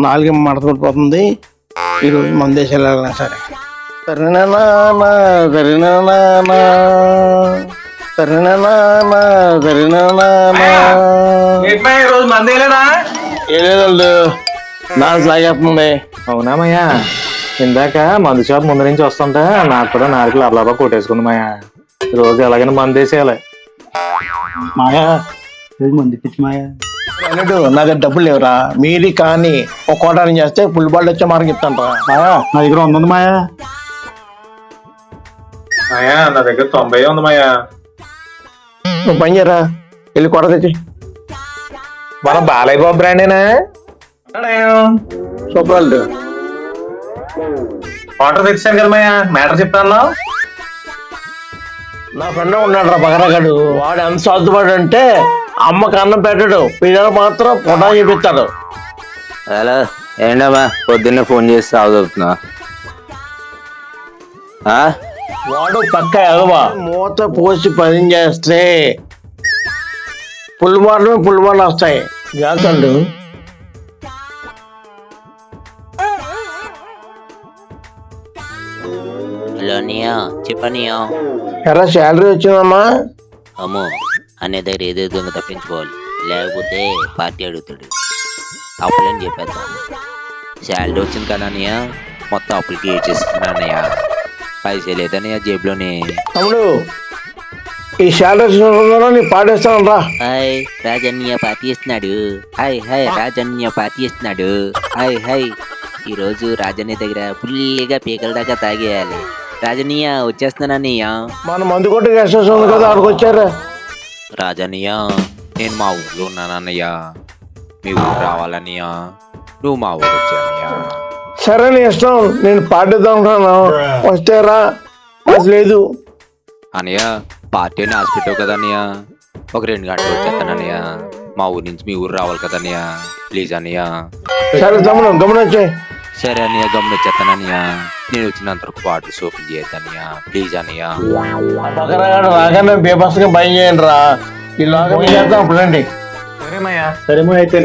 నాలుగు మడతపడిపోతుంది. ఈరోజు మన దేశాలు వెళ్ళినా సరే రోజు మందేలేనా ఏలేదండి నాకు సాగేస్తుంది. అవునామయ్యా, ఇందాక మందు షాప్ ముందు నుంచి వస్తుంటే నాకు కూడా నాలుగు లబలబా కొట్టేసుకుంది మాయా. రోజు ఎలాగైనా మందేసేయాలి మాయా. మంది పిచ్చి మాయా అన్నట్టు నా దగ్గర డబ్బులు లేవురా. మీది కానీ ఒక కోటాన్ని చేస్తే ఫుల్ బాల్ వచ్చే మార్గం ఇస్తాను రా. మాయా నా దగ్గర ఉంది మాయా. మాయా నా దగ్గర 90 ఉంది మాయా. నువ్వు పని చేయరా, వెళ్ళి కొడ తెచ్చి. మన బాలయ్య బాబు బ్రాండేనా? సూపర్. వాటర్ తెచ్చాను కదా మాయా, మ్యాటర్ చెప్తాను. నా ఫ్రెండ్ ఉన్నాడు రా బగరగాడు. వాడు ఎంత సాధువాడు అంటే అమ్మకి అన్నం పెట్టాడు, పిల్లలు మాత్రం పొటా చూపిస్తాడు. హలో, ఏంటమ్మా పొద్దున్నే ఫోన్ చేసి సాగుతున్నా? వాడు పక్క ఎగవా మూత పోసి పని చేస్తే పుల్మార్లు వస్తాయి. జాగ్రత్త. హలో నియా, చెప్పనియా. ఎరా శాలరీ వచ్చిందమ్మా? అమ్మో, అనే దగ్గర ఏదో దొంగ తప్పించుకోవాలి, లేకపోతే పార్టీ అడుగుతాడు. అప్పులని చెప్పేద్దాం. శాలరీ వచ్చింది కదా అన్నయ్య, మొత్తం అప్పులకి ఇచ్చేస్తున్నానయ్యా. పైసలు లేదన్నయ్య జేబులోనే. తమ్ముడు, ఈ శాలరీ నీ పాడేస్తాను రా. హాయ్ రాజన్నయ్య పార్టీ ఇస్తున్నాడు. హాయ్ హాయ్ రాజన్నయ్య పార్టీ ఇస్తున్నాడు. Hi hi. ఈరోజు రాజన్నయ్య దగ్గర ఫుల్గా పీకల దాకా తాగేయాలి. రాజన్నయ్య వచ్చేస్తున్నానన్నయ్య. మన మందు కొట్టి గెస్ట్ హౌస్ ఉంది కదా, అక్కడికి వచ్చారా? రాజన్నయ్య, నేను మా ఊర్లో ఉన్నానన్నయ్య. మీ ఊరు రావాలన్నయ్య, నువ్వు మా ఊరు వచ్చానయ్య. సరే నీ ఇష్టం, నేను పాటిద్దాం అనుకున్నాను. వస్తే రా, లేదు అన్నయ్య పార్టీ అని హాస్పిటల్ కదా అన్నయ్య. ఒక 2 గంటలు వచ్చేస్తానన్నయ్య. మా ఊరు నుంచి మీ ఊరు రావాలి కదా అన్నయ్య, ప్లీజ్ అన్నయ్య. సరే తమ్ముడు, గమనించే. సరే అన్నయ్య, గమనించేస్తానన్నయ్య. నేను వచ్చినంత వరకు వాటర్ సోప్ చేయద్దన్నయ్య, ప్లీజ్ అన్నయ్య. పక్కన రాగానే బేబస్గా భయం చేయండి రా. ఈ లోకం చేద్దాం అప్పుడండి. సరే మాయా. సరే మా అయితే